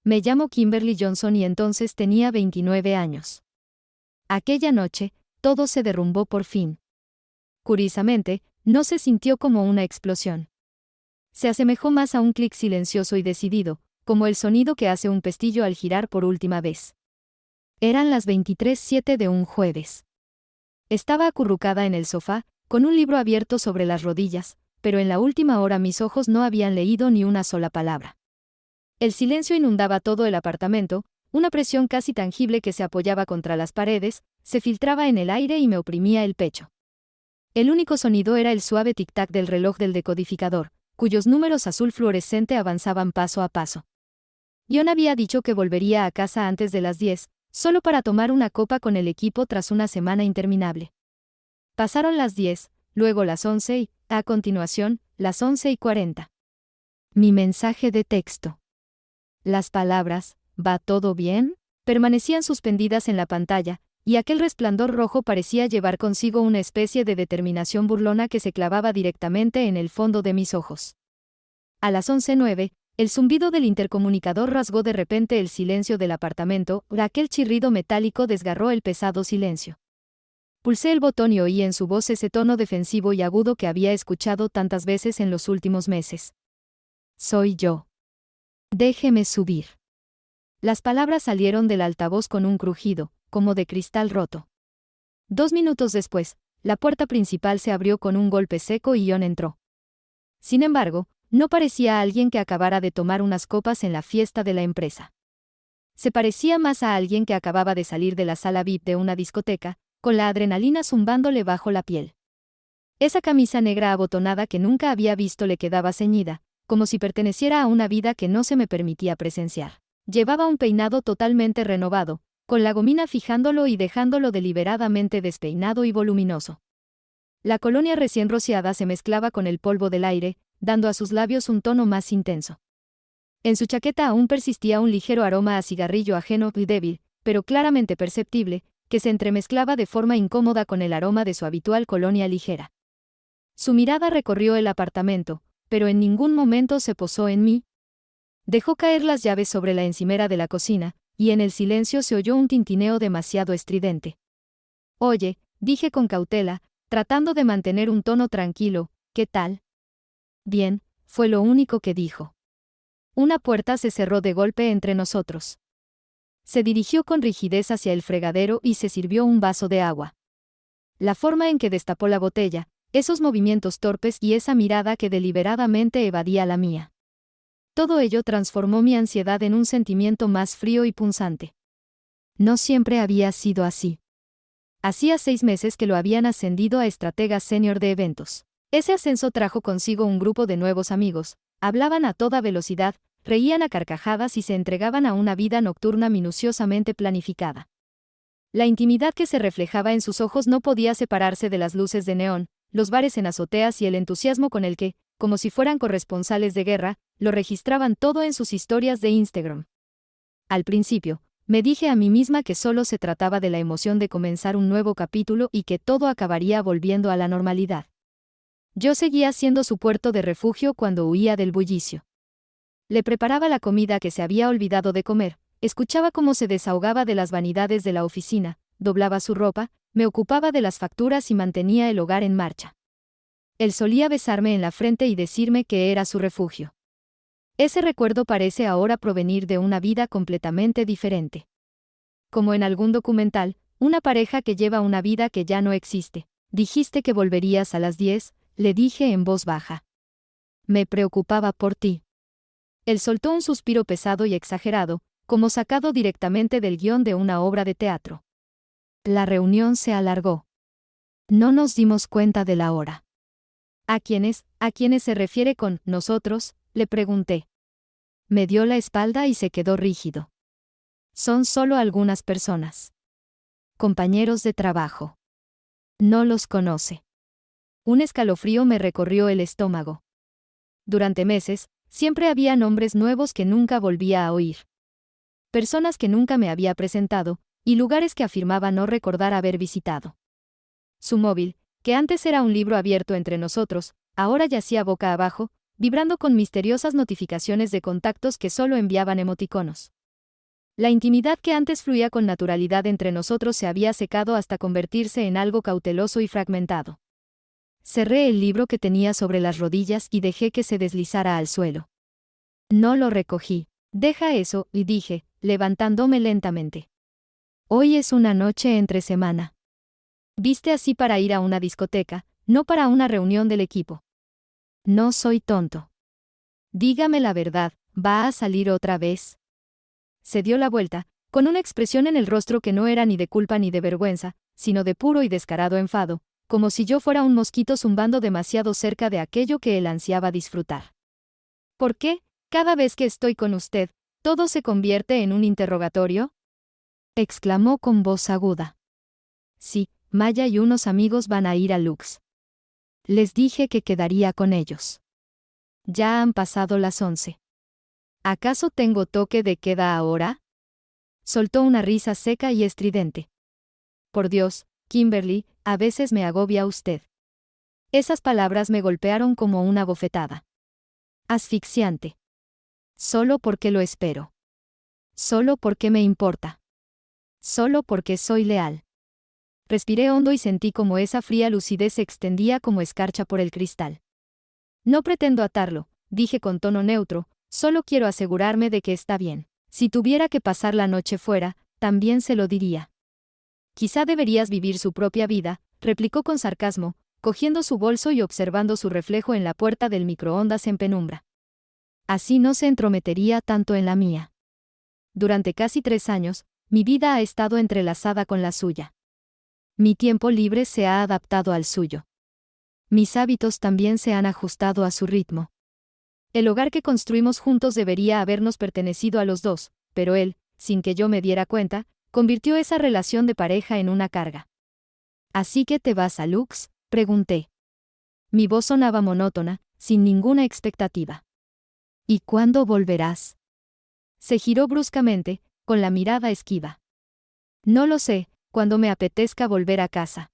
Me llamo Kimberly Johnson y entonces tenía 29 años. Aquella noche, todo se derrumbó por fin. Curiosamente, no se sintió como una explosión. Se asemejó más a un clic silencioso y decidido, como el sonido que hace un pestillo al girar por última vez. Eran las 23:07 de un jueves. Estaba acurrucada en el sofá, con un libro abierto sobre las rodillas, pero en la última hora mis ojos no habían leído ni una sola palabra. El silencio inundaba todo el apartamento, una presión casi tangible que se apoyaba contra las paredes, se filtraba en el aire y me oprimía el pecho. El único sonido era el suave tic-tac del reloj del decodificador, cuyos números azul fluorescente avanzaban paso a paso. John había dicho que volvería a casa antes de las 10, solo para tomar una copa con el equipo tras una semana interminable. Pasaron las 10, luego las 11 y, a continuación, las 11:40. Mi mensaje de texto. Las palabras, ¿va todo bien?, permanecían suspendidas en la pantalla, y aquel resplandor rojo parecía llevar consigo una especie de determinación burlona que se clavaba directamente en el fondo de mis ojos. A las 11:09, el zumbido del intercomunicador rasgó de repente el silencio del apartamento, aquel chirrido metálico desgarró el pesado silencio. Pulsé el botón y oí en su voz ese tono defensivo y agudo que había escuchado tantas veces en los últimos meses. Soy yo. Déjeme subir. Las palabras salieron del altavoz con un crujido, como de cristal roto. 2 minutos después, la puerta principal se abrió con un golpe seco y John entró. Sin embargo, no parecía alguien que acabara de tomar unas copas en la fiesta de la empresa. Se parecía más a alguien que acababa de salir de la sala VIP de una discoteca, con la adrenalina zumbándole bajo la piel. Esa camisa negra abotonada que nunca había visto le quedaba ceñida, como si perteneciera a una vida que no se me permitía presenciar. Llevaba un peinado totalmente renovado, con la gomina fijándolo y dejándolo deliberadamente despeinado y voluminoso. La colonia recién rociada se mezclaba con el polvo del aire, dando a sus labios un tono más intenso. En su chaqueta aún persistía un ligero aroma a cigarrillo ajeno y débil, pero claramente perceptible, que se entremezclaba de forma incómoda con el aroma de su habitual colonia ligera. Su mirada recorrió el apartamento, pero en ningún momento se posó en mí. Dejó caer las llaves sobre la encimera de la cocina, y en el silencio se oyó un tintineo demasiado estridente. Oye, dije con cautela, tratando de mantener un tono tranquilo, ¿qué tal? Bien, fue lo único que dijo. Una puerta se cerró de golpe entre nosotros. Se dirigió con rigidez hacia el fregadero y se sirvió un vaso de agua. La forma en que destapó la botella, esos movimientos torpes y esa mirada que deliberadamente evadía la mía. Todo ello transformó mi ansiedad en un sentimiento más frío y punzante. No siempre había sido así. Hacía 6 meses que lo habían ascendido a estratega senior de eventos. Ese ascenso trajo consigo un grupo de nuevos amigos, hablaban a toda velocidad, reían a carcajadas y se entregaban a una vida nocturna minuciosamente planificada. La intimidad que se reflejaba en sus ojos no podía separarse de las luces de neón, los bares en azoteas y el entusiasmo con el que, como si fueran corresponsales de guerra, lo registraban todo en sus historias de Instagram. Al principio, me dije a mí misma que solo se trataba de la emoción de comenzar un nuevo capítulo y que todo acabaría volviendo a la normalidad. Yo seguía siendo su puerto de refugio cuando huía del bullicio. Le preparaba la comida que se había olvidado de comer, escuchaba cómo se desahogaba de las vanidades de la oficina, doblaba su ropa, me ocupaba de las facturas y mantenía el hogar en marcha. Él solía besarme en la frente y decirme que era su refugio. Ese recuerdo parece ahora provenir de una vida completamente diferente. Como en algún documental, una pareja que lleva una vida que ya no existe. Dijiste que volverías a las 10, le dije en voz baja. Me preocupaba por ti. Él soltó un suspiro pesado y exagerado, como sacado directamente del guión de una obra de teatro. La reunión se alargó. No nos dimos cuenta de la hora. ¿A quiénes se refiere con nosotros?, le pregunté. Me dio la espalda y se quedó rígido. Son solo algunas personas. Compañeros de trabajo. No los conoce. Un escalofrío me recorrió el estómago. Durante meses, siempre había nombres nuevos que nunca volvía a oír. Personas que nunca me había presentado, y lugares que afirmaba no recordar haber visitado. Su móvil, que antes era un libro abierto entre nosotros, ahora yacía boca abajo, vibrando con misteriosas notificaciones de contactos que solo enviaban emoticonos. La intimidad que antes fluía con naturalidad entre nosotros se había secado hasta convertirse en algo cauteloso y fragmentado. Cerré el libro que tenía sobre las rodillas y dejé que se deslizara al suelo. No lo recogí. Deja eso, y dije, levantándome lentamente. Hoy es una noche entre semana. Viste así para ir a una discoteca, no para una reunión del equipo. No soy tonto. Dígame la verdad, ¿va a salir otra vez? Se dio la vuelta, con una expresión en el rostro que no era ni de culpa ni de vergüenza, sino de puro y descarado enfado, como si yo fuera un mosquito zumbando demasiado cerca de aquello que él ansiaba disfrutar. ¿Por qué, cada vez que estoy con usted, todo se convierte en un interrogatorio? Exclamó con voz aguda. Sí, Maya y unos amigos van a ir a Lux. Les dije que quedaría con ellos. Ya han pasado las 11. ¿Acaso tengo toque de queda ahora? Soltó una risa seca y estridente. Por Dios, Kimberly, a veces me agobia usted. Esas palabras me golpearon como una bofetada. Asfixiante. Solo porque lo espero. Solo porque me importa. Solo porque soy leal. Respiré hondo y sentí como esa fría lucidez se extendía como escarcha por el cristal. No pretendo atarlo, dije con tono neutro, solo quiero asegurarme de que está bien. Si tuviera que pasar la noche fuera, también se lo diría. Quizá deberías vivir su propia vida, replicó con sarcasmo, cogiendo su bolso y observando su reflejo en la puerta del microondas en penumbra. Así no se entrometería tanto en la mía. Durante casi 3 años, mi vida ha estado entrelazada con la suya. Mi tiempo libre se ha adaptado al suyo. Mis hábitos también se han ajustado a su ritmo. El hogar que construimos juntos debería habernos pertenecido a los dos, pero él, sin que yo me diera cuenta, convirtió esa relación de pareja en una carga. ¿Así que te vas a Lux?, pregunté. Mi voz sonaba monótona, sin ninguna expectativa. ¿Y cuándo volverás? Se giró bruscamente, con la mirada esquiva. No lo sé, cuando me apetezca volver a casa.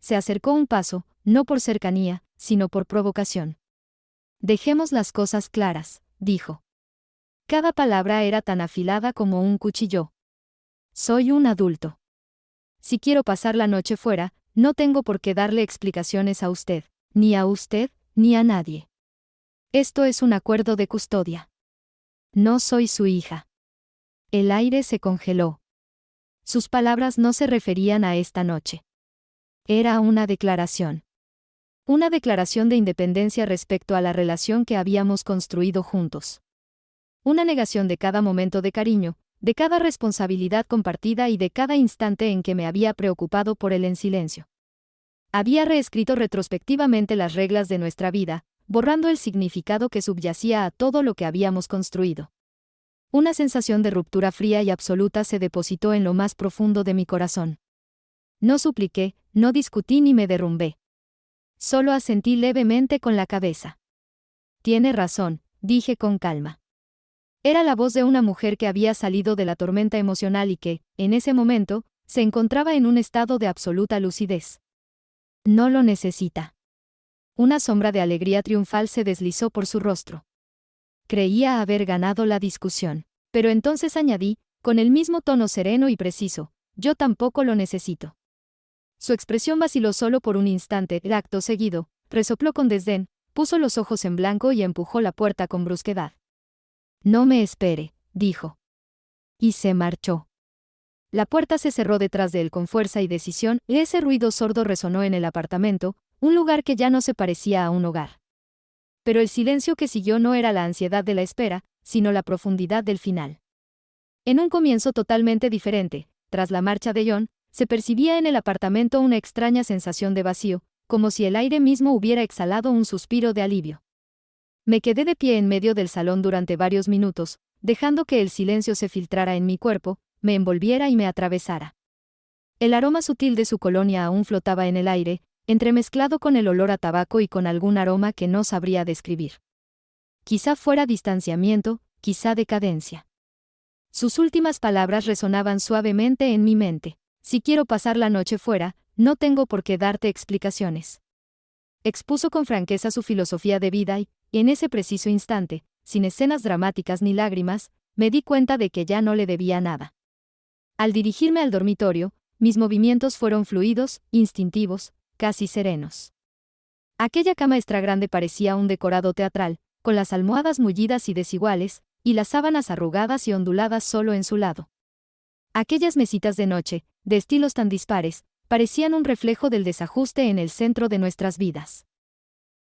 Se acercó un paso, no por cercanía, sino por provocación. Dejemos las cosas claras, dijo. Cada palabra era tan afilada como un cuchillo. Soy un adulto. Si quiero pasar la noche fuera, no tengo por qué darle explicaciones a usted, ni a nadie. Esto es un acuerdo de custodia. No soy su hija. El aire se congeló. Sus palabras no se referían a esta noche. Era una declaración. Una declaración de independencia respecto a la relación que habíamos construido juntos. Una negación de cada momento de cariño, de cada responsabilidad compartida y de cada instante en que me había preocupado por él en silencio. Había reescrito retrospectivamente las reglas de nuestra vida, borrando el significado que subyacía a todo lo que habíamos construido. Una sensación de ruptura fría y absoluta se depositó en lo más profundo de mi corazón. No supliqué, no discutí ni me derrumbé. Solo asentí levemente con la cabeza. Tiene razón, dije con calma. Era la voz de una mujer que había salido de la tormenta emocional y que, en ese momento, se encontraba en un estado de absoluta lucidez. No lo necesita. Una sombra de alegría triunfal se deslizó por su rostro. Creía haber ganado la discusión, pero entonces añadí, con el mismo tono sereno y preciso, yo tampoco lo necesito. Su expresión vaciló solo por un instante, acto seguido, resopló con desdén, puso los ojos en blanco y empujó la puerta con brusquedad. No me espere, dijo. Y se marchó. La puerta se cerró detrás de él con fuerza y decisión, y ese ruido sordo resonó en el apartamento, un lugar que ya no se parecía a un hogar. Pero el silencio que siguió no era la ansiedad de la espera, sino la profundidad del final. En un comienzo totalmente diferente, tras la marcha de John, se percibía en el apartamento una extraña sensación de vacío, como si el aire mismo hubiera exhalado un suspiro de alivio. Me quedé de pie en medio del salón durante varios minutos, dejando que el silencio se filtrara en mi cuerpo, me envolviera y me atravesara. El aroma sutil de su colonia aún flotaba en el aire, entremezclado con el olor a tabaco y con algún aroma que no sabría describir. Quizá fuera distanciamiento, quizá decadencia. Sus últimas palabras resonaban suavemente en mi mente. Si quiero pasar la noche fuera, no tengo por qué darte explicaciones. Expuso con franqueza su filosofía de vida y, en ese preciso instante, sin escenas dramáticas ni lágrimas, me di cuenta de que ya no le debía nada. Al dirigirme al dormitorio, mis movimientos fueron fluidos, instintivos, casi serenos. Aquella cama extra grande parecía un decorado teatral, con las almohadas mullidas y desiguales, y las sábanas arrugadas y onduladas solo en su lado. Aquellas mesitas de noche, de estilos tan dispares, parecían un reflejo del desajuste en el centro de nuestras vidas.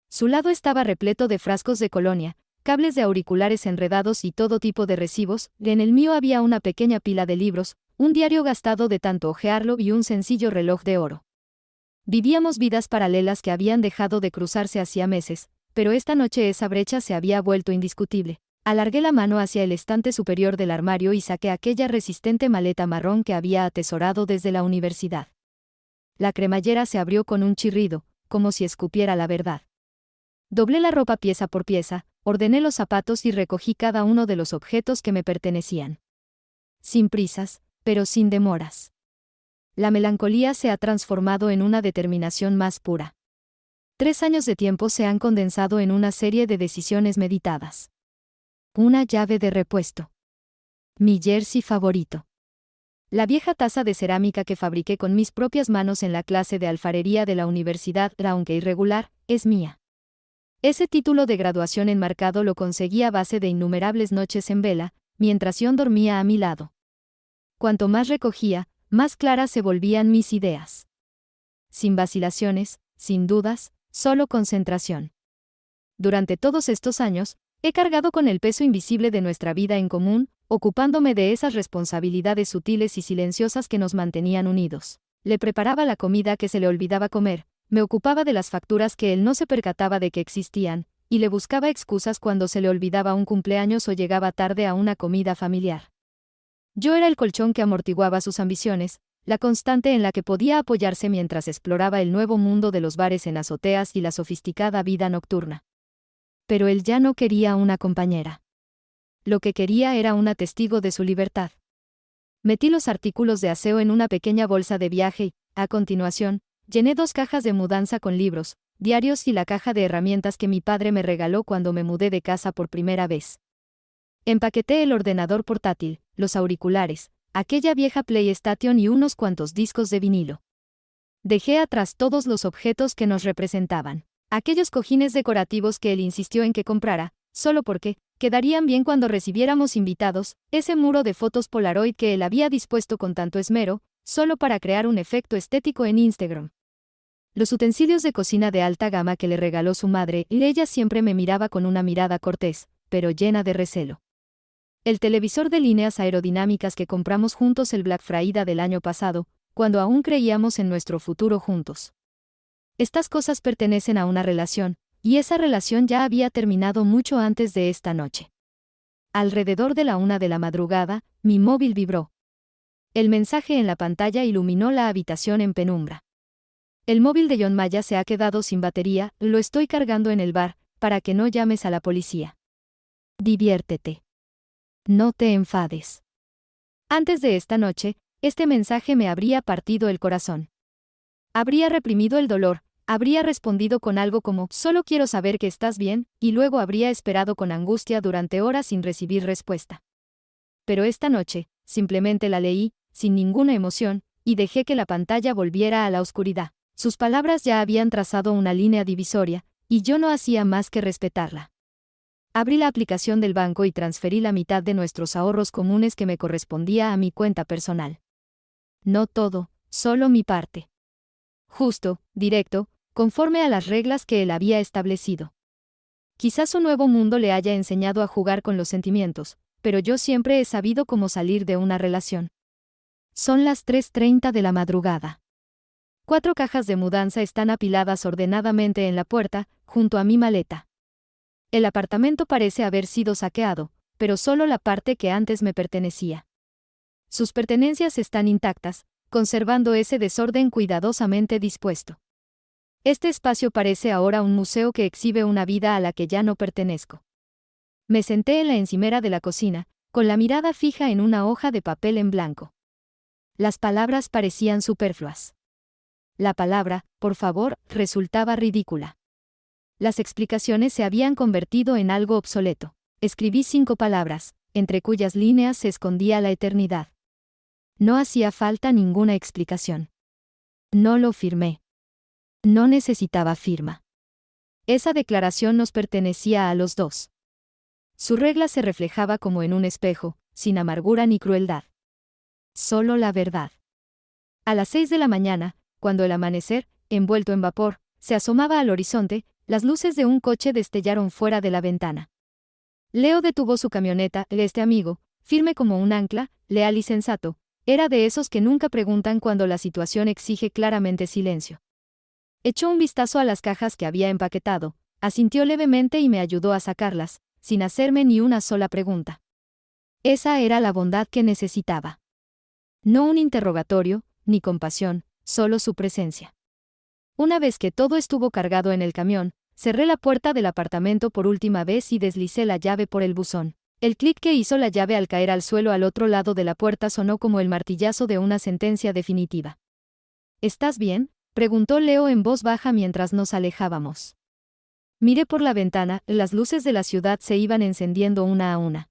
Su lado estaba repleto de frascos de colonia, cables de auriculares enredados y todo tipo de recibos, y en el mío había una pequeña pila de libros, un diario gastado de tanto hojearlo y un sencillo reloj de oro. Vivíamos vidas paralelas que habían dejado de cruzarse hacía meses, pero esta noche esa brecha se había vuelto indiscutible. Alargué la mano hacia el estante superior del armario y saqué aquella resistente maleta marrón que había atesorado desde la universidad. La cremallera se abrió con un chirrido, como si escupiera la verdad. Doblé la ropa pieza por pieza, ordené los zapatos y recogí cada uno de los objetos que me pertenecían. Sin prisas, pero sin demoras. La melancolía se ha transformado en una determinación más pura. 3 años de tiempo se han condensado en una serie de decisiones meditadas. Una llave de repuesto. Mi jersey favorito. La vieja taza de cerámica que fabriqué con mis propias manos en la clase de alfarería de la universidad, aunque irregular, es mía. Ese título de graduación enmarcado lo conseguí a base de innumerables noches en vela, mientras John dormía a mi lado. Cuanto más recogía, más claras se volvían mis ideas. Sin vacilaciones, sin dudas, solo concentración. Durante todos estos años, he cargado con el peso invisible de nuestra vida en común, ocupándome de esas responsabilidades sutiles y silenciosas que nos mantenían unidos. Le preparaba la comida que se le olvidaba comer, me ocupaba de las facturas que él no se percataba de que existían, y le buscaba excusas cuando se le olvidaba un cumpleaños o llegaba tarde a una comida familiar. Yo era el colchón que amortiguaba sus ambiciones, la constante en la que podía apoyarse mientras exploraba el nuevo mundo de los bares en azoteas y la sofisticada vida nocturna. Pero él ya no quería una compañera. Lo que quería era una testigo de su libertad. Metí los artículos de aseo en una pequeña bolsa de viaje y, a continuación, llené 2 cajas de mudanza con libros, diarios y la caja de herramientas que mi padre me regaló cuando me mudé de casa por primera vez. Empaqueté el ordenador portátil, los auriculares, aquella vieja PlayStation y unos cuantos discos de vinilo. Dejé atrás todos los objetos que nos representaban. Aquellos cojines decorativos que él insistió en que comprara, solo porque quedarían bien cuando recibiéramos invitados, ese muro de fotos Polaroid que él había dispuesto con tanto esmero, solo para crear un efecto estético en Instagram. Los utensilios de cocina de alta gama que le regaló su madre, y ella siempre me miraba con una mirada cortés, pero llena de recelo. El televisor de líneas aerodinámicas que compramos juntos el Black Friday del año pasado, cuando aún creíamos en nuestro futuro juntos. Estas cosas pertenecen a una relación, y esa relación ya había terminado mucho antes de esta noche. Alrededor de la 1 de la madrugada, mi móvil vibró. El mensaje en la pantalla iluminó la habitación en penumbra. El móvil de John Maya se ha quedado sin batería, lo estoy cargando en el bar, para que no llames a la policía. Diviértete. No te enfades. Antes de esta noche, este mensaje me habría partido el corazón. Habría reprimido el dolor, habría respondido con algo como «solo quiero saber que estás bien», y luego habría esperado con angustia durante horas sin recibir respuesta. Pero esta noche, simplemente la leí, sin ninguna emoción, y dejé que la pantalla volviera a la oscuridad. Sus palabras ya habían trazado una línea divisoria, y yo no hacía más que respetarla. Abrí la aplicación del banco y transferí la mitad de nuestros ahorros comunes que me correspondía a mi cuenta personal. No todo, solo mi parte. Justo, directo, conforme a las reglas que él había establecido. Quizás su nuevo mundo le haya enseñado a jugar con los sentimientos, pero yo siempre he sabido cómo salir de una relación. Son las 3:30 de la madrugada. 4 cajas de mudanza están apiladas ordenadamente en la puerta, junto a mi maleta. El apartamento parece haber sido saqueado, pero solo la parte que antes me pertenecía. Sus pertenencias están intactas, conservando ese desorden cuidadosamente dispuesto. Este espacio parece ahora un museo que exhibe una vida a la que ya no pertenezco. Me senté en la encimera de la cocina, con la mirada fija en una hoja de papel en blanco. Las palabras parecían superfluas. La palabra, por favor, resultaba ridícula. Las explicaciones se habían convertido en algo obsoleto. Escribí 5 palabras, entre cuyas líneas se escondía la eternidad. No hacía falta ninguna explicación. No lo firmé. No necesitaba firma. Esa declaración nos pertenecía a los dos. Su regla se reflejaba como en un espejo, sin amargura ni crueldad. Solo la verdad. A las 6 de la mañana, cuando el amanecer, envuelto en vapor, se asomaba al horizonte, las luces de un coche destellaron fuera de la ventana. Leo detuvo su camioneta. Este amigo, firme como un ancla, leal y sensato, era de esos que nunca preguntan cuando la situación exige claramente silencio. Echó un vistazo a las cajas que había empaquetado, asintió levemente y me ayudó a sacarlas, sin hacerme ni una sola pregunta. Esa era la bondad que necesitaba. No un interrogatorio, ni compasión, solo su presencia. Una vez que todo estuvo cargado en el camión, cerré la puerta del apartamento por última vez y deslicé la llave por el buzón. El clic que hizo la llave al caer al suelo al otro lado de la puerta sonó como el martillazo de una sentencia definitiva. ¿Estás bien?, preguntó Leo en voz baja mientras nos alejábamos. Miré por la ventana, las luces de la ciudad se iban encendiendo una a una.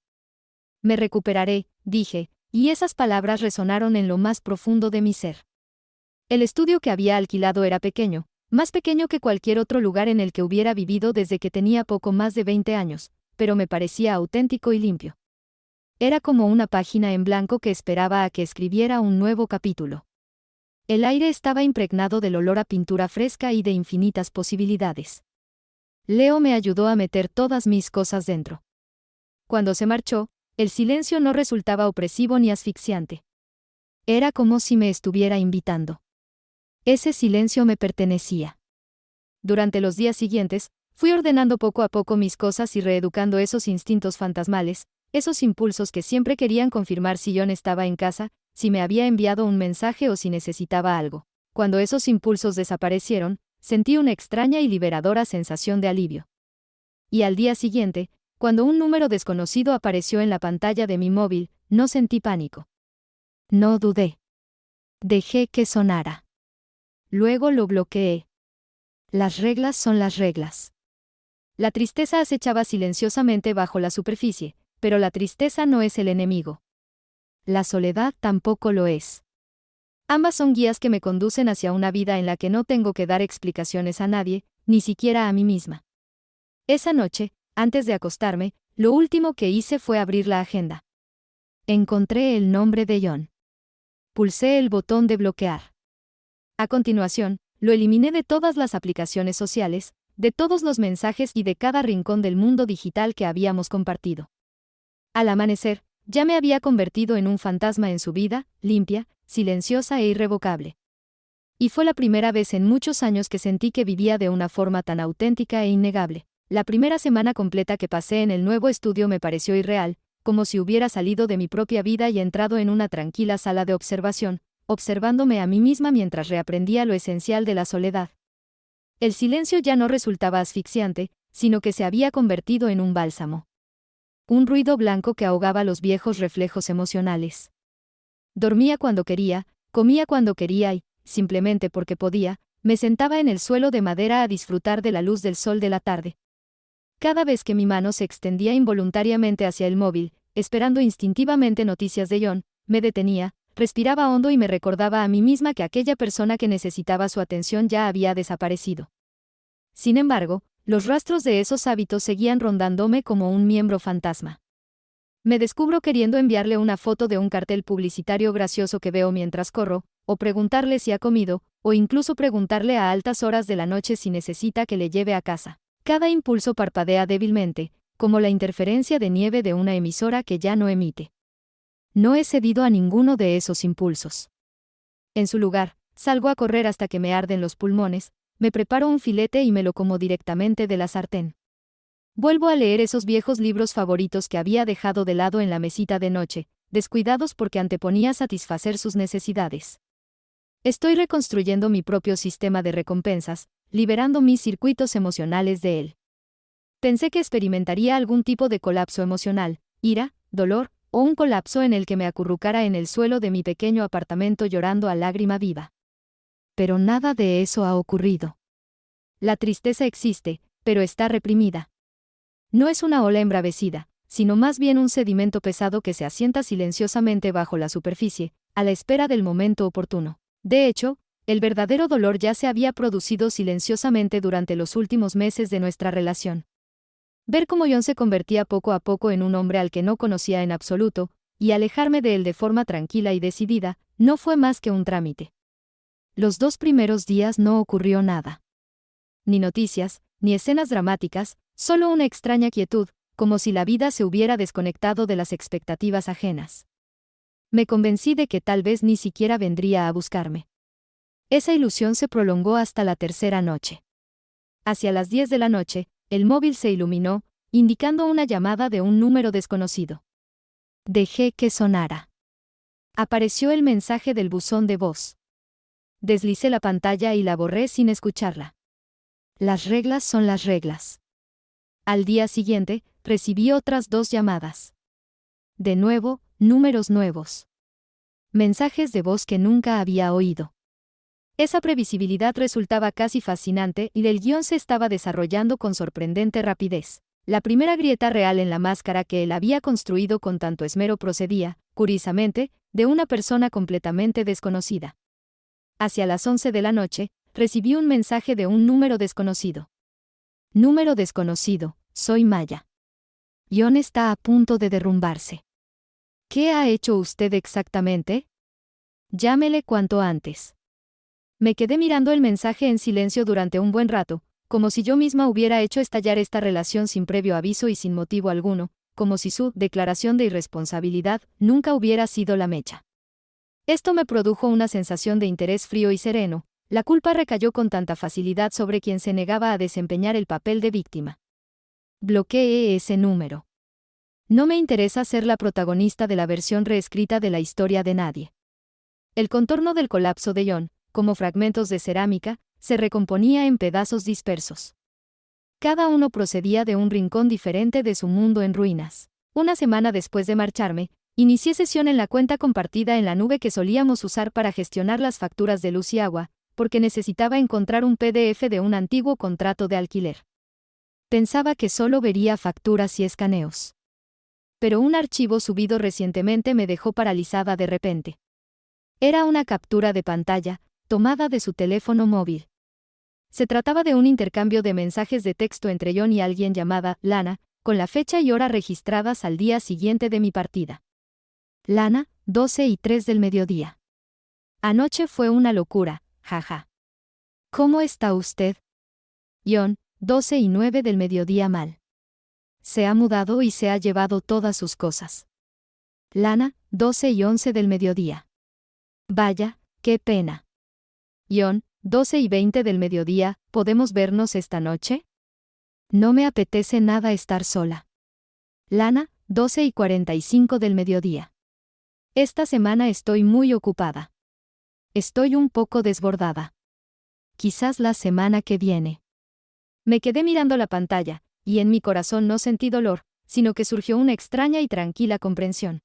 Me recuperaré, dije, y esas palabras resonaron en lo más profundo de mi ser. El estudio que había alquilado era pequeño, más pequeño que cualquier otro lugar en el que hubiera vivido desde que tenía poco más de 20 años, pero me parecía auténtico y limpio. Era como una página en blanco que esperaba a que escribiera un nuevo capítulo. El aire estaba impregnado del olor a pintura fresca y de infinitas posibilidades. Leo me ayudó a meter todas mis cosas dentro. Cuando se marchó, el silencio no resultaba opresivo ni asfixiante. Era como si me estuviera invitando. Ese silencio me pertenecía. Durante los días siguientes, fui ordenando poco a poco mis cosas y reeducando esos instintos fantasmales, esos impulsos que siempre querían confirmar si John estaba en casa, si me había enviado un mensaje o si necesitaba algo. Cuando esos impulsos desaparecieron, sentí una extraña y liberadora sensación de alivio. Y al día siguiente, cuando un número desconocido apareció en la pantalla de mi móvil, no sentí pánico. No dudé. Dejé que sonara. Luego lo bloqueé. Las reglas son las reglas. La tristeza acechaba silenciosamente bajo la superficie, pero la tristeza no es el enemigo. La soledad tampoco lo es. Ambas son guías que me conducen hacia una vida en la que no tengo que dar explicaciones a nadie, ni siquiera a mí misma. Esa noche, antes de acostarme, lo último que hice fue abrir la agenda. Encontré el nombre de John. Pulsé el botón de bloquear. A continuación, lo eliminé de todas las aplicaciones sociales, de todos los mensajes y de cada rincón del mundo digital que habíamos compartido. Al amanecer, ya me había convertido en un fantasma en su vida, limpia, silenciosa e irrevocable. Y fue la primera vez en muchos años que sentí que vivía de una forma tan auténtica e innegable. La primera semana completa que pasé en el nuevo estudio me pareció irreal, como si hubiera salido de mi propia vida y entrado en una tranquila sala de observación, observándome a mí misma mientras reaprendía lo esencial de la soledad. El silencio ya no resultaba asfixiante, sino que se había convertido en un bálsamo. Un ruido blanco que ahogaba los viejos reflejos emocionales. Dormía cuando quería, comía cuando quería y, simplemente porque podía, me sentaba en el suelo de madera a disfrutar de la luz del sol de la tarde. Cada vez que mi mano se extendía involuntariamente hacia el móvil, esperando instintivamente noticias de John, me detenía, respiraba hondo y me recordaba a mí misma que aquella persona que necesitaba su atención ya había desaparecido. Sin embargo, los rastros de esos hábitos seguían rondándome como un miembro fantasma. Me descubro queriendo enviarle una foto de un cartel publicitario gracioso que veo mientras corro, o preguntarle si ha comido, o incluso preguntarle a altas horas de la noche si necesita que le lleve a casa. Cada impulso parpadea débilmente, como la interferencia de nieve de una emisora que ya no emite. No he cedido a ninguno de esos impulsos. En su lugar, salgo a correr hasta que me arden los pulmones, me preparo un filete y me lo como directamente de la sartén. Vuelvo a leer esos viejos libros favoritos que había dejado de lado en la mesita de noche, descuidados porque anteponía satisfacer sus necesidades. Estoy reconstruyendo mi propio sistema de recompensas, liberando mis circuitos emocionales de él. Pensé que experimentaría algún tipo de colapso emocional, ira, dolor, o un colapso en el que me acurrucara en el suelo de mi pequeño apartamento llorando a lágrima viva. Pero nada de eso ha ocurrido. La tristeza existe, pero está reprimida. No es una ola embravecida, sino más bien un sedimento pesado que se asienta silenciosamente bajo la superficie, a la espera del momento oportuno. De hecho, el verdadero dolor ya se había producido silenciosamente durante los últimos meses de nuestra relación. Ver cómo John se convertía poco a poco en un hombre al que no conocía en absoluto, y alejarme de él de forma tranquila y decidida, no fue más que un trámite. Los 2 primeros días no ocurrió nada. Ni noticias, ni escenas dramáticas, solo una extraña quietud, como si la vida se hubiera desconectado de las expectativas ajenas. Me convencí de que tal vez ni siquiera vendría a buscarme. Esa ilusión se prolongó hasta la tercera noche. Hacia las 10 de la noche, el móvil se iluminó, indicando una llamada de un número desconocido. Dejé que sonara. Apareció el mensaje del buzón de voz. Deslicé la pantalla y la borré sin escucharla. Las reglas son las reglas. Al día siguiente, recibí otras 2 llamadas. De nuevo, números nuevos. Mensajes de voz que nunca había oído. Esa previsibilidad resultaba casi fascinante y el guión se estaba desarrollando con sorprendente rapidez. La primera grieta real en la máscara que él había construido con tanto esmero procedía, curiosamente, de una persona completamente desconocida. Hacia las 11 de la noche, recibí un mensaje de un número desconocido. Número desconocido, soy Maya. John está a punto de derrumbarse. ¿Qué ha hecho usted exactamente? Llámele cuanto antes. Me quedé mirando el mensaje en silencio durante un buen rato, como si yo misma hubiera hecho estallar esta relación sin previo aviso y sin motivo alguno, como si su declaración de irresponsabilidad nunca hubiera sido la mecha. Esto me produjo una sensación de interés frío y sereno. La culpa recayó con tanta facilidad sobre quien se negaba a desempeñar el papel de víctima. Bloqueé ese número. No me interesa ser la protagonista de la versión reescrita de la historia de nadie. El contorno del colapso de John, como fragmentos de cerámica, se recomponía en pedazos dispersos. Cada uno procedía de un rincón diferente de su mundo en ruinas. Una semana después de marcharme, inicié sesión en la cuenta compartida en la nube que solíamos usar para gestionar las facturas de luz y agua, porque necesitaba encontrar un PDF de un antiguo contrato de alquiler. Pensaba que solo vería facturas y escaneos. Pero un archivo subido recientemente me dejó paralizada de repente. Era una captura de pantalla, tomada de su teléfono móvil. Se trataba de un intercambio de mensajes de texto entre John y alguien llamada Lana, con la fecha y hora registradas al día siguiente de mi partida. Lana, 12:03 del mediodía. Anoche fue una locura, jaja. ¿Cómo está usted? John, 12:09 del mediodía mal. Se ha mudado y se ha llevado todas sus cosas. Lana, 12:11 del mediodía. Vaya, qué pena. John, 12:20 del mediodía, ¿podemos vernos esta noche? No me apetece nada estar sola. Lana, 12:45 del mediodía. Esta semana estoy muy ocupada. Estoy un poco desbordada. Quizás la semana que viene. Me quedé mirando la pantalla, y en mi corazón no sentí dolor, sino que surgió una extraña y tranquila comprensión.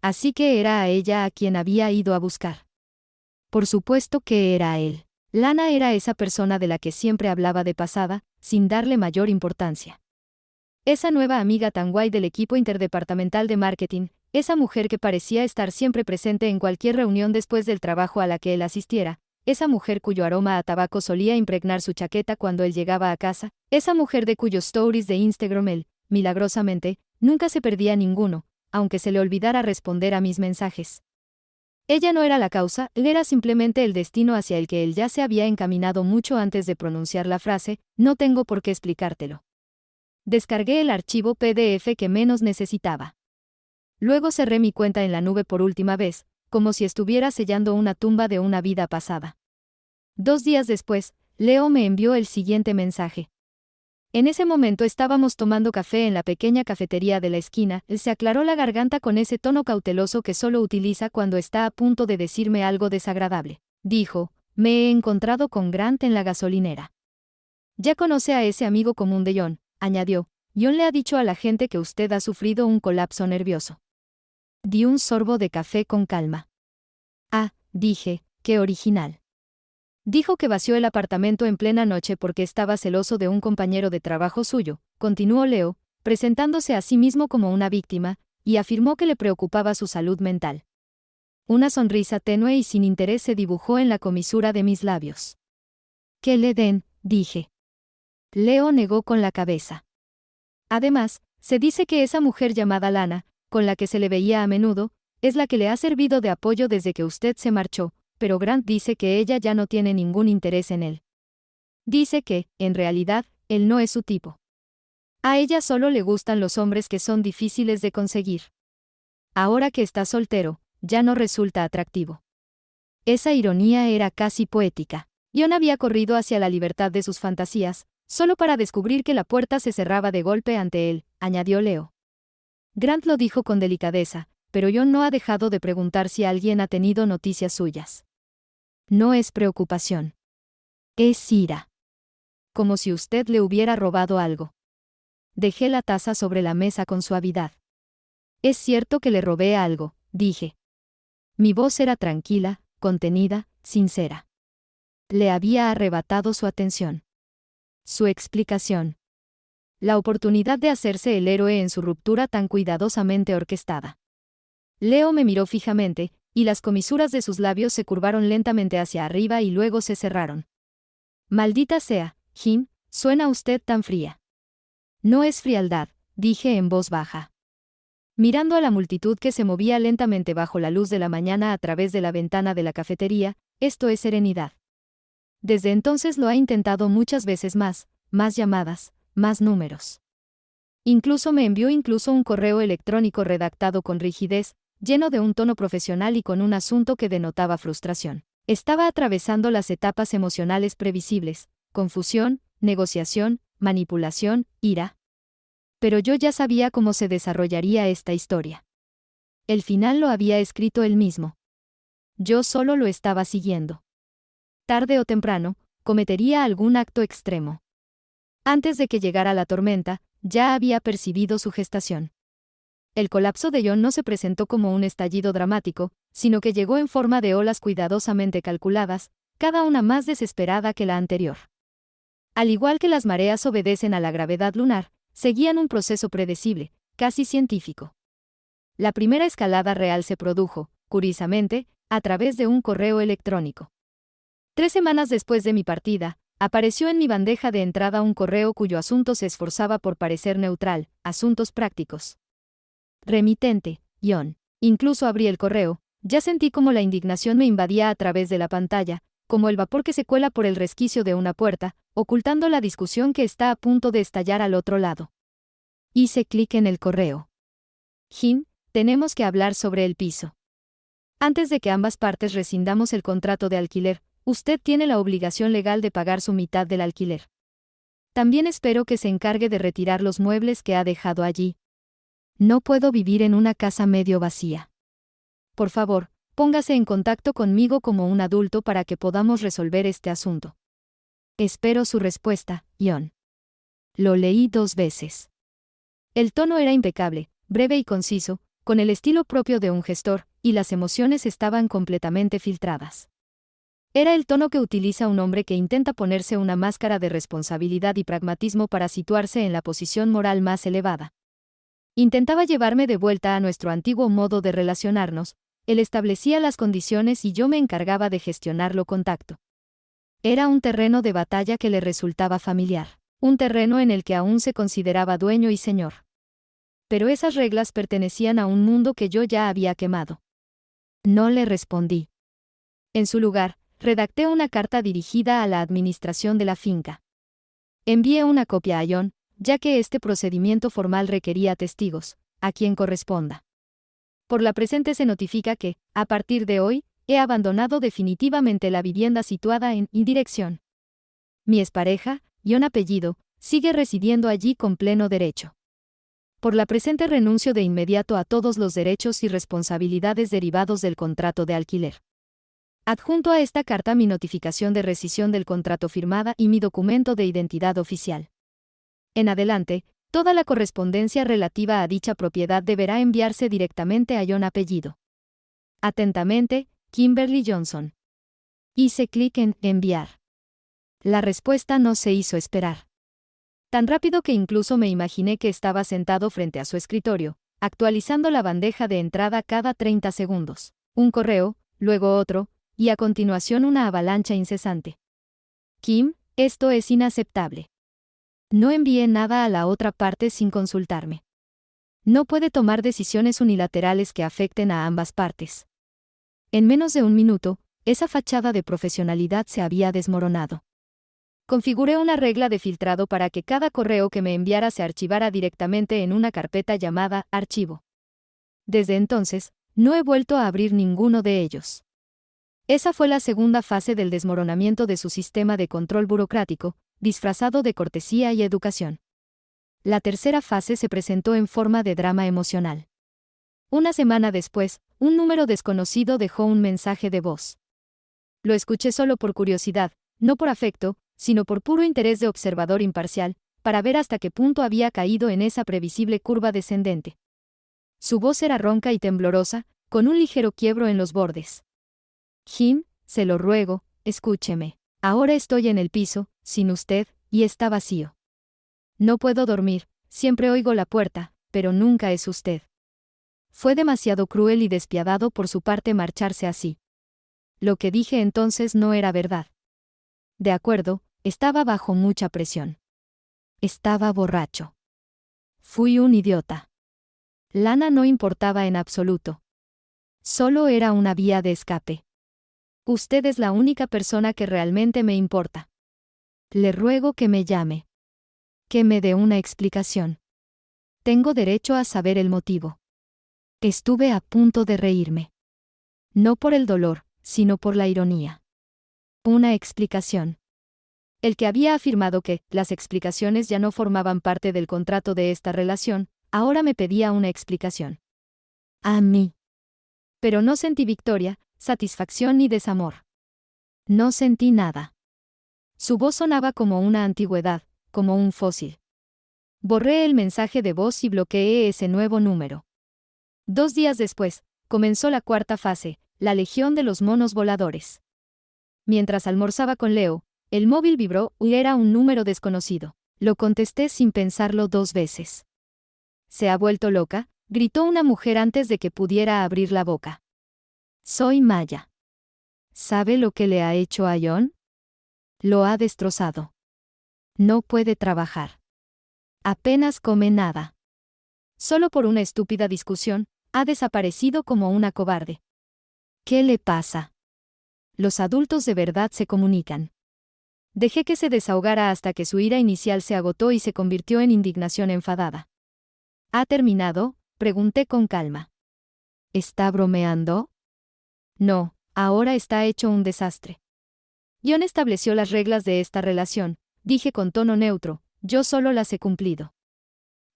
Así que era a ella a quien había ido a buscar. Por supuesto que era a él. Lana era esa persona de la que siempre hablaba de pasada, sin darle mayor importancia. Esa nueva amiga tan guay del equipo interdepartamental de marketing, esa mujer que parecía estar siempre presente en cualquier reunión después del trabajo a la que él asistiera, esa mujer cuyo aroma a tabaco solía impregnar su chaqueta cuando él llegaba a casa, esa mujer de cuyos stories de Instagram él, milagrosamente, nunca se perdía ninguno, aunque se le olvidara responder a mis mensajes. Ella no era la causa, él era simplemente el destino hacia el que él ya se había encaminado mucho antes de pronunciar la frase, no tengo por qué explicártelo. Descargué el archivo PDF que menos necesitaba. Luego cerré mi cuenta en la nube por última vez, como si estuviera sellando una tumba de una vida pasada. 2 días después, Leo me envió el siguiente mensaje. En ese momento estábamos tomando café en la pequeña cafetería de la esquina. Él se aclaró la garganta con ese tono cauteloso que solo utiliza cuando está a punto de decirme algo desagradable. Dijo, me he encontrado con Grant en la gasolinera. Ya conoce a ese amigo común de John, añadió. John le ha dicho a la gente que usted ha sufrido un colapso nervioso. Di un sorbo de café con calma. Ah, dije, qué original. Dijo que vació el apartamento en plena noche porque estaba celoso de un compañero de trabajo suyo, continuó Leo, presentándose a sí mismo como una víctima, y afirmó que le preocupaba su salud mental. Una sonrisa tenue y sin interés se dibujó en la comisura de mis labios. «Que le den», dije. Leo negó con la cabeza. Además, se dice que esa mujer llamada Lana, con la que se le veía a menudo, es la que le ha servido de apoyo desde que usted se marchó, pero Grant dice que ella ya no tiene ningún interés en él. Dice que, en realidad, él no es su tipo. A ella solo le gustan los hombres que son difíciles de conseguir. Ahora que está soltero, ya no resulta atractivo. Esa ironía era casi poética. John había corrido hacia la libertad de sus fantasías, solo para descubrir que la puerta se cerraba de golpe ante él, añadió Leo. Grant lo dijo con delicadeza, pero John no ha dejado de preguntar si alguien ha tenido noticias suyas. No es preocupación. Es ira. Como si usted le hubiera robado algo. Dejé la taza sobre la mesa con suavidad. Es cierto que le robé algo, dije. Mi voz era tranquila, contenida, sincera. Le había arrebatado su atención. Su explicación. La oportunidad de hacerse el héroe en su ruptura tan cuidadosamente orquestada. Leo me miró fijamente, y las comisuras de sus labios se curvaron lentamente hacia arriba y luego se cerraron. Maldita sea, Jim, suena usted tan fría. No es frialdad, dije en voz baja. Mirando a la multitud que se movía lentamente bajo la luz de la mañana a través de la ventana de la cafetería, esto es serenidad. Desde entonces lo ha intentado muchas veces más llamadas, más números. Incluso me envió un correo electrónico redactado con rigidez, lleno de un tono profesional y con un asunto que denotaba frustración. Estaba atravesando las etapas emocionales previsibles: confusión, negociación, manipulación, ira. Pero yo ya sabía cómo se desarrollaría esta historia. El final lo había escrito él mismo. Yo solo lo estaba siguiendo. Tarde o temprano, cometería algún acto extremo. Antes de que llegara la tormenta, ya había percibido su gestación. El colapso de John no se presentó como un estallido dramático, sino que llegó en forma de olas cuidadosamente calculadas, cada una más desesperada que la anterior. Al igual que las mareas obedecen a la gravedad lunar, seguían un proceso predecible, casi científico. La primera escalada real se produjo, curiosamente, a través de un correo electrónico. 3 semanas después de mi partida, apareció en mi bandeja de entrada un correo cuyo asunto se esforzaba por parecer neutral: asuntos prácticos. Remitente, John. Incluso abrí el correo, ya sentí como la indignación me invadía a través de la pantalla, como el vapor que se cuela por el resquicio de una puerta, ocultando la discusión que está a punto de estallar al otro lado. Hice clic en el correo. Jim, tenemos que hablar sobre el piso. Antes de que ambas partes rescindamos el contrato de alquiler, usted tiene la obligación legal de pagar su mitad del alquiler. También espero que se encargue de retirar los muebles que ha dejado allí. No puedo vivir en una casa medio vacía. Por favor, póngase en contacto conmigo como un adulto para que podamos resolver este asunto. Espero su respuesta, John. Lo leí 2 veces. El tono era impecable, breve y conciso, con el estilo propio de un gestor, y las emociones estaban completamente filtradas. Era el tono que utiliza un hombre que intenta ponerse una máscara de responsabilidad y pragmatismo para situarse en la posición moral más elevada. Intentaba llevarme de vuelta a nuestro antiguo modo de relacionarnos. Él establecía las condiciones y yo me encargaba de gestionarlo con tacto. Era un terreno de batalla que le resultaba familiar, un terreno en el que aún se consideraba dueño y señor. Pero esas reglas pertenecían a un mundo que yo ya había quemado. No le respondí. En su lugar, redacté una carta dirigida a la administración de la finca. Envié una copia a John, ya que este procedimiento formal requería testigos, a quien corresponda. Por la presente se notifica que, a partir de hoy, he abandonado definitivamente la vivienda situada en dirección. Mi expareja, John apellido, sigue residiendo allí con pleno derecho. Por la presente renuncio de inmediato a todos los derechos y responsabilidades derivados del contrato de alquiler. Adjunto a esta carta mi notificación de rescisión del contrato firmada y mi documento de identidad oficial. En adelante, toda la correspondencia relativa a dicha propiedad deberá enviarse directamente a John apellido. Atentamente, Kimberly Johnson. Hice clic en enviar. La respuesta no se hizo esperar. tan rápido que incluso me imaginé que estaba sentado frente a su escritorio, actualizando la bandeja de entrada cada 30 segundos. Un correo, luego otro, y a continuación una avalancha incesante. Kim, esto es inaceptable. No envié nada a la otra parte sin consultarme. No puede tomar decisiones unilaterales que afecten a ambas partes. En menos de un minuto, esa fachada de profesionalidad se había desmoronado. Configuré una regla de filtrado para que cada correo que me enviara se archivara directamente en una carpeta llamada archivo. Desde entonces, no he vuelto a abrir ninguno de ellos. Esa fue la segunda fase del desmoronamiento de su sistema de control burocrático, disfrazado de cortesía y educación. La tercera fase se presentó en forma de drama emocional. Una semana después, un número desconocido dejó un mensaje de voz. Lo escuché solo por curiosidad, no por afecto, sino por puro interés de observador imparcial, para ver hasta qué punto había caído en esa previsible curva descendente. Su voz era ronca y temblorosa, con un ligero quiebro en los bordes. Jim, se lo ruego, escúcheme. Ahora estoy en el piso, sin usted, y está vacío. No puedo dormir, siempre oigo la puerta, pero nunca es usted. Fue demasiado cruel y despiadado por su parte marcharse así. Lo que dije entonces no era verdad. De acuerdo, estaba bajo mucha presión. Estaba borracho. Fui un idiota. Lana no importaba en absoluto. Solo era una vía de escape. Usted es la única persona que realmente me importa. Le ruego que me llame. Que me dé una explicación. Tengo derecho a saber el motivo. Estuve a punto de reírme. No por el dolor, sino por la ironía. Una explicación. El que había afirmado que las explicaciones ya no formaban parte del contrato de esta relación, ahora me pedía una explicación. A mí. Pero no sentí victoria, satisfacción ni desamor. No sentí nada. Su voz sonaba como una antigüedad, como un fósil. Borré el mensaje de voz y bloqueé ese nuevo número. 2 días después, comenzó la cuarta fase, la legión de los monos voladores. Mientras almorzaba con Leo, el móvil vibró y era un número desconocido. Lo contesté sin pensarlo 2 veces. ¿Se ha vuelto loca?, gritó una mujer antes de que pudiera abrir la boca. Soy Maya. ¿Sabe lo que le ha hecho a John? Lo ha destrozado. No puede trabajar. Apenas come nada. Solo por una estúpida discusión, ha desaparecido como una cobarde. ¿Qué le pasa? Los adultos de verdad se comunican. Dejé que se desahogara hasta que su ira inicial se agotó y se convirtió en indignación enfadada. ¿Ha terminado?, pregunté con calma. ¿Está bromeando? No, ahora está hecho un desastre. John estableció las reglas de esta relación, dije con tono neutro, yo solo las he cumplido.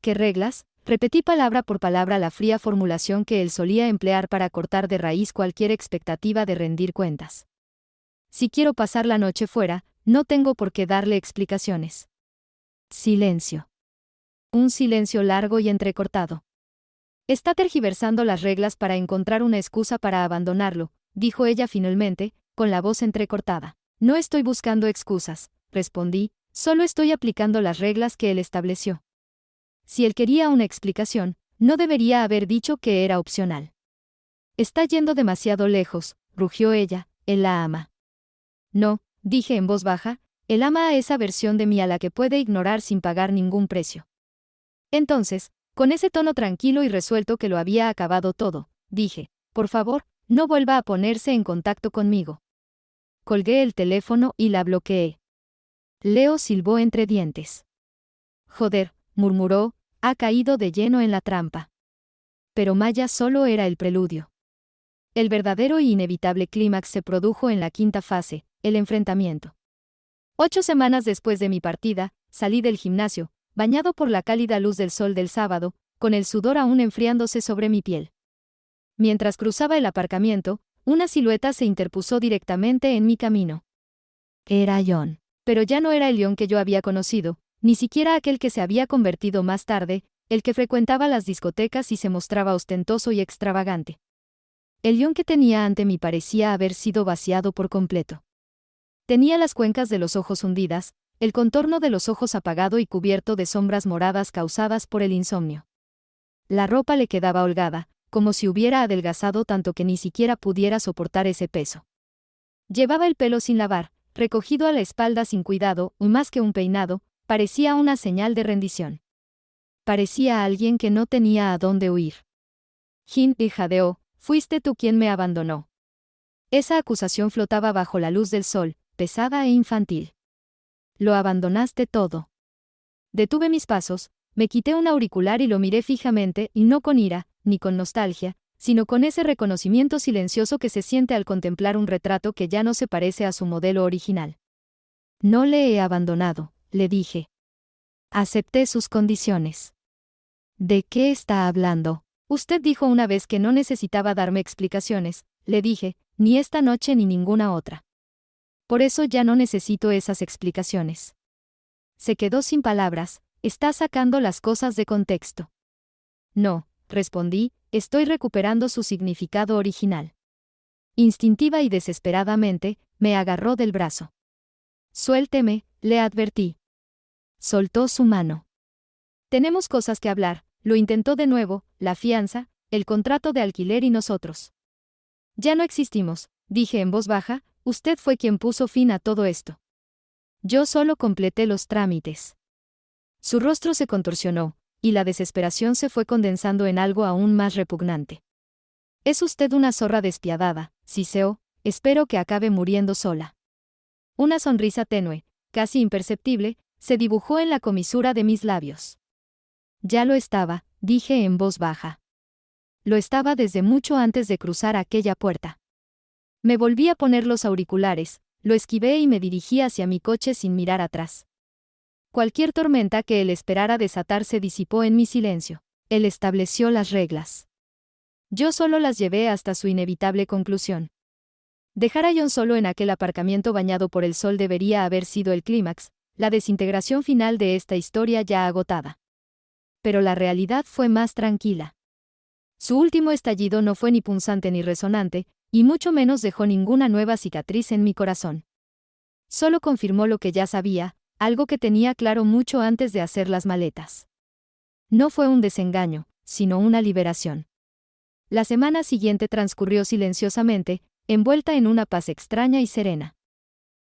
¿Qué reglas? Repetí palabra por palabra la fría formulación que él solía emplear para cortar de raíz cualquier expectativa de rendir cuentas. Si quiero pasar la noche fuera, no tengo por qué darle explicaciones. Silencio. Un silencio largo y entrecortado. Está tergiversando las reglas para encontrar una excusa para abandonarlo, dijo ella finalmente, con la voz entrecortada. No estoy buscando excusas, respondí, solo estoy aplicando las reglas que él estableció. Si él quería una explicación, no debería haber dicho que era opcional. Está yendo demasiado lejos, rugió ella, él la ama. No, dije en voz baja, él ama a esa versión de mí a la que puede ignorar sin pagar ningún precio. Entonces, con ese tono tranquilo y resuelto que lo había acabado todo, dije, por favor, no vuelva a ponerse en contacto conmigo. Colgué el teléfono y la bloqueé. Leo silbó entre dientes. Joder, murmuró, ha caído de lleno en la trampa. Pero Maya solo era el preludio. El verdadero y inevitable clímax se produjo en la quinta fase, el enfrentamiento. 8 semanas después de mi partida, salí del gimnasio, bañado por la cálida luz del sol del sábado, con el sudor aún enfriándose sobre mi piel. Mientras cruzaba el aparcamiento, una silueta se interpuso directamente en mi camino. Era John. Pero ya no era el John que yo había conocido, ni siquiera aquel que se había convertido más tarde, el que frecuentaba las discotecas y se mostraba ostentoso y extravagante. El John que tenía ante mí parecía haber sido vaciado por completo. Tenía las cuencas de los ojos hundidas, el contorno de los ojos apagado y cubierto de sombras moradas causadas por el insomnio. La ropa le quedaba holgada, como si hubiera adelgazado tanto que ni siquiera pudiera soportar ese peso. Llevaba el pelo sin lavar, recogido a la espalda sin cuidado, y más que un peinado, parecía una señal de rendición. Parecía alguien que no tenía a dónde huir. Jin y jadeó, fuiste tú quien me abandonó. Esa acusación flotaba bajo la luz del sol, pesada e infantil. Lo abandonaste todo. Detuve mis pasos, me quité un auricular y lo miré fijamente, y no con ira, ni con nostalgia, sino con ese reconocimiento silencioso que se siente al contemplar un retrato que ya no se parece a su modelo original. No le he abandonado, le dije. Acepté sus condiciones. ¿De qué está hablando? Usted dijo una vez que no necesitaba darme explicaciones, le dije, ni esta noche ni ninguna otra. Por eso ya no necesito esas explicaciones. Se quedó sin palabras, está sacando las cosas de contexto. No, respondí, estoy recuperando su significado original. Instintiva y desesperadamente, me agarró del brazo. Suélteme, le advertí. Soltó su mano. Tenemos cosas que hablar, lo intentó de nuevo, la fianza, el contrato de alquiler y nosotros. Ya no existimos, dije en voz baja, usted fue quien puso fin a todo esto. Yo solo completé los trámites. Su rostro se contorsionó, y la desesperación se fue condensando en algo aún más repugnante. Es usted una zorra despiadada, siseó, espero que acabe muriendo sola. Una sonrisa tenue, casi imperceptible, se dibujó en la comisura de mis labios. Ya lo estaba, dije en voz baja. Lo estaba desde mucho antes de cruzar aquella puerta. Me volví a poner los auriculares, lo esquivé y me dirigí hacia mi coche sin mirar atrás. Cualquier tormenta que él esperara desatar se disipó en mi silencio. Él estableció las reglas. Yo solo las llevé hasta su inevitable conclusión. Dejar a John solo en aquel aparcamiento bañado por el sol debería haber sido el clímax, la desintegración final de esta historia ya agotada. Pero la realidad fue más tranquila. Su último estallido no fue ni punzante ni resonante, y mucho menos dejó ninguna nueva cicatriz en mi corazón. Solo confirmó lo que ya sabía, algo que tenía claro mucho antes de hacer las maletas. No fue un desengaño, sino una liberación. La semana siguiente transcurrió silenciosamente, envuelta en una paz extraña y serena.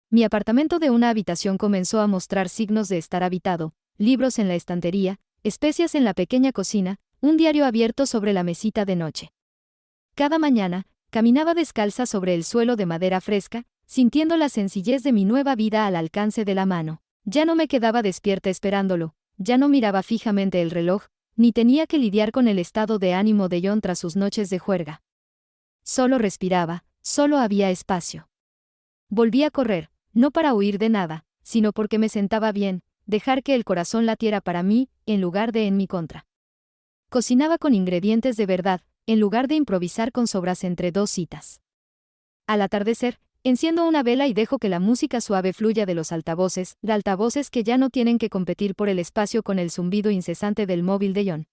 Mi apartamento de una habitación comenzó a mostrar signos de estar habitado, libros en la estantería, especias en la pequeña cocina, un diario abierto sobre la mesita de noche. Cada mañana, caminaba descalza sobre el suelo de madera fresca, sintiendo la sencillez de mi nueva vida al alcance de la mano. Ya no me quedaba despierta esperándolo, ya no miraba fijamente el reloj, ni tenía que lidiar con el estado de ánimo de John tras sus noches de juerga. Solo respiraba, solo había espacio. Volví a correr, no para huir de nada, sino porque me sentaba bien, dejar que el corazón latiera para mí, en lugar de en mi contra. Cocinaba con ingredientes de verdad, en lugar de improvisar con sobras entre dos citas. Al atardecer, enciendo una vela y dejo que la música suave fluya de los altavoces que ya no tienen que competir por el espacio con el zumbido incesante del móvil de John.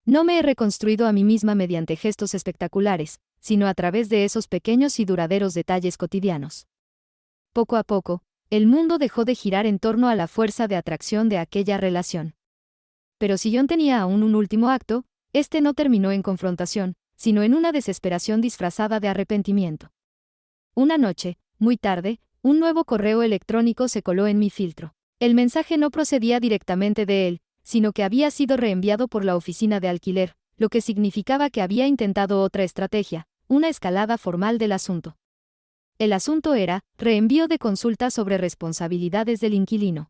No me he reconstruido a mí misma mediante gestos espectaculares, sino a través de esos pequeños y duraderos detalles cotidianos. Poco a poco, el mundo dejó de girar en torno a la fuerza de atracción de aquella relación. Pero si John tenía aún un último acto, este no terminó en confrontación, sino en una desesperación disfrazada de arrepentimiento. Una noche, muy tarde, un nuevo correo electrónico se coló en mi filtro. El mensaje no procedía directamente de él, sino que había sido reenviado por la oficina de alquiler, lo que significaba que había intentado otra estrategia, una escalada formal del asunto. El asunto era, reenvío de consulta sobre responsabilidades del inquilino.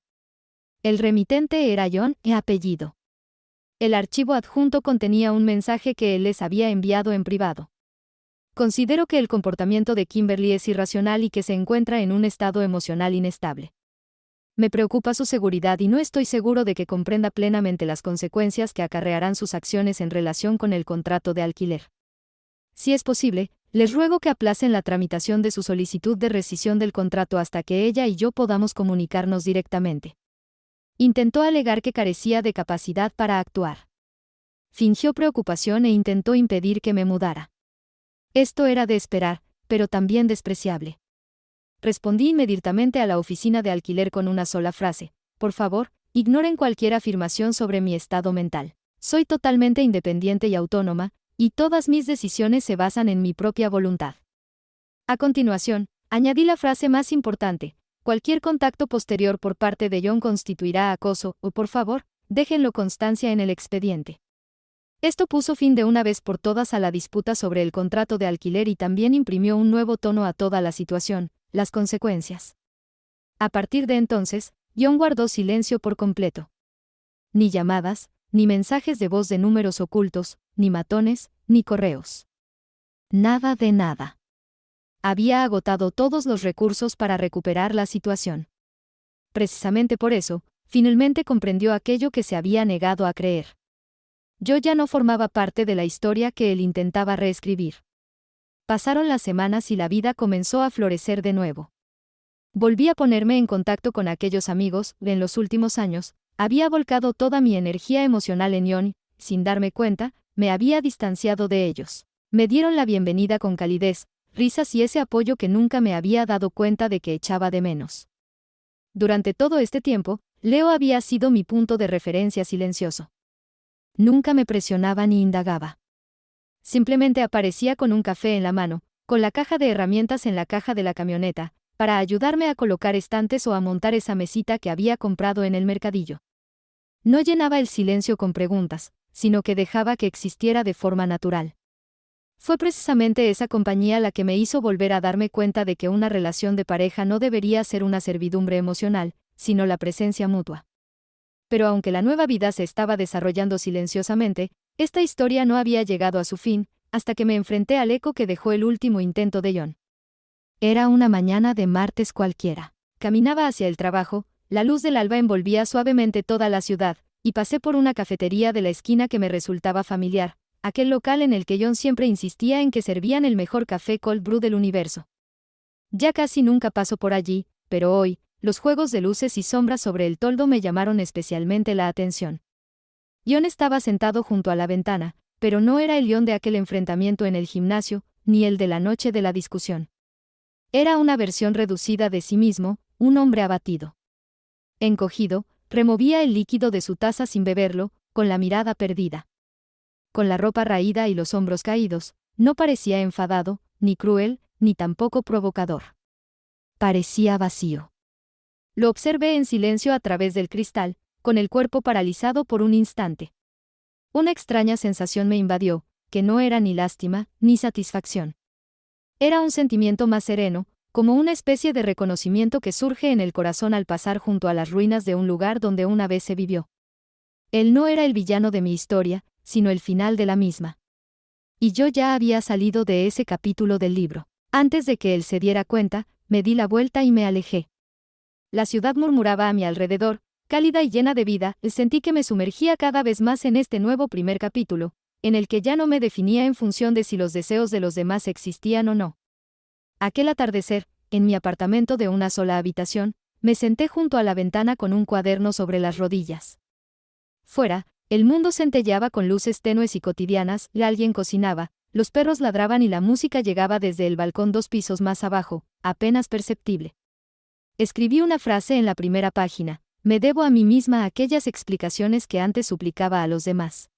El remitente era John e apellido. El archivo adjunto contenía un mensaje que él les había enviado en privado. Considero que el comportamiento de Kimberly es irracional y que se encuentra en un estado emocional inestable. Me preocupa su seguridad y no estoy seguro de que comprenda plenamente las consecuencias que acarrearán sus acciones en relación con el contrato de alquiler. Si es posible, les ruego que aplacen la tramitación de su solicitud de rescisión del contrato hasta que ella y yo podamos comunicarnos directamente. Intentó alegar que carecía de capacidad para actuar. Fingió preocupación e intentó impedir que me mudara. Esto era de esperar, pero también despreciable. respondí inmediatamente a la oficina de alquiler con una sola frase. Por favor, ignoren cualquier afirmación sobre mi estado mental. Soy totalmente independiente y autónoma, y todas mis decisiones se basan en mi propia voluntad. A continuación, añadí la frase más importante: cualquier contacto posterior por parte de John constituirá acoso, o por favor, déjenlo constancia en el expediente. Esto puso fin de una vez por todas a la disputa sobre el contrato de alquiler y también imprimió un nuevo tono a toda la situación, las consecuencias. A partir de entonces, John guardó silencio por completo. Ni llamadas, ni mensajes de voz de números ocultos, ni matones, ni correos. Nada de nada. Había agotado todos los recursos para recuperar la situación. Precisamente por eso, finalmente comprendió aquello que se había negado a creer. Yo ya no formaba parte de la historia que él intentaba reescribir. Pasaron las semanas y la vida comenzó a florecer de nuevo. Volví a ponerme en contacto con aquellos amigos. En los últimos años, había volcado toda mi energía emocional en John, y, sin darme cuenta, me había distanciado de ellos. Me dieron la bienvenida con calidez, risas y ese apoyo que nunca me había dado cuenta de que echaba de menos. Durante todo este tiempo, Leo había sido mi punto de referencia silencioso. Nunca me presionaba ni indagaba. Simplemente aparecía con un café en la mano, con la caja de herramientas en la caja de la camioneta, para ayudarme a colocar estantes o a montar esa mesita que había comprado en el mercadillo. No llenaba el silencio con preguntas, sino que dejaba que existiera de forma natural. Fue precisamente esa compañía la que me hizo volver a darme cuenta de que una relación de pareja no debería ser una servidumbre emocional, sino la presencia mutua. Pero aunque la nueva vida se estaba desarrollando silenciosamente, esta historia no había llegado a su fin, hasta que me enfrenté al eco que dejó el último intento de John. Era una mañana de martes cualquiera. Caminaba hacia el trabajo, la luz del alba envolvía suavemente toda la ciudad, y pasé por una cafetería de la esquina que me resultaba familiar, aquel local en el que John siempre insistía en que servían el mejor café cold brew del universo. Ya casi nunca paso por allí, pero hoy, los juegos de luces y sombras sobre el toldo me llamaron especialmente la atención. John estaba sentado junto a la ventana, pero no era el John de aquel enfrentamiento en el gimnasio, ni el de la noche de la discusión. Era una versión reducida de sí mismo, un hombre abatido. Encogido, removía el líquido de su taza sin beberlo, con la mirada perdida. Con la ropa raída y los hombros caídos, no parecía enfadado, ni cruel, ni tampoco provocador. Parecía vacío. Lo observé en silencio a través del cristal, con el cuerpo paralizado por un instante. Una extraña sensación me invadió, que no era ni lástima, ni satisfacción. Era un sentimiento más sereno, como una especie de reconocimiento que surge en el corazón al pasar junto a las ruinas de un lugar donde una vez se vivió. Él no era el villano de mi historia, sino el final de la misma. Y yo ya había salido de ese capítulo del libro. Antes de que él se diera cuenta, me di la vuelta y me alejé. La ciudad murmuraba a mi alrededor, cálida y llena de vida, y sentí que me sumergía cada vez más en este nuevo primer capítulo, en el que ya no me definía en función de si los deseos de los demás existían o no. Aquel atardecer, en mi apartamento de una sola habitación, me senté junto a la ventana con un cuaderno sobre las rodillas. Fuera, el mundo centelleaba con luces tenues y cotidianas, y alguien cocinaba, los perros ladraban y la música llegaba desde el balcón 2 pisos más abajo, apenas perceptible. Escribí una frase en la primera página: me debo a mí misma aquellas explicaciones que antes suplicaba a los demás.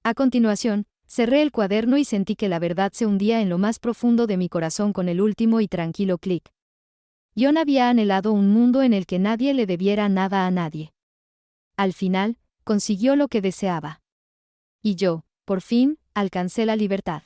A continuación, cerré el cuaderno y sentí que la verdad se hundía en lo más profundo de mi corazón con el último y tranquilo clic. John había anhelado un mundo en el que nadie le debiera nada a nadie. Al final, consiguió lo que deseaba. Y yo, por fin, alcancé la libertad.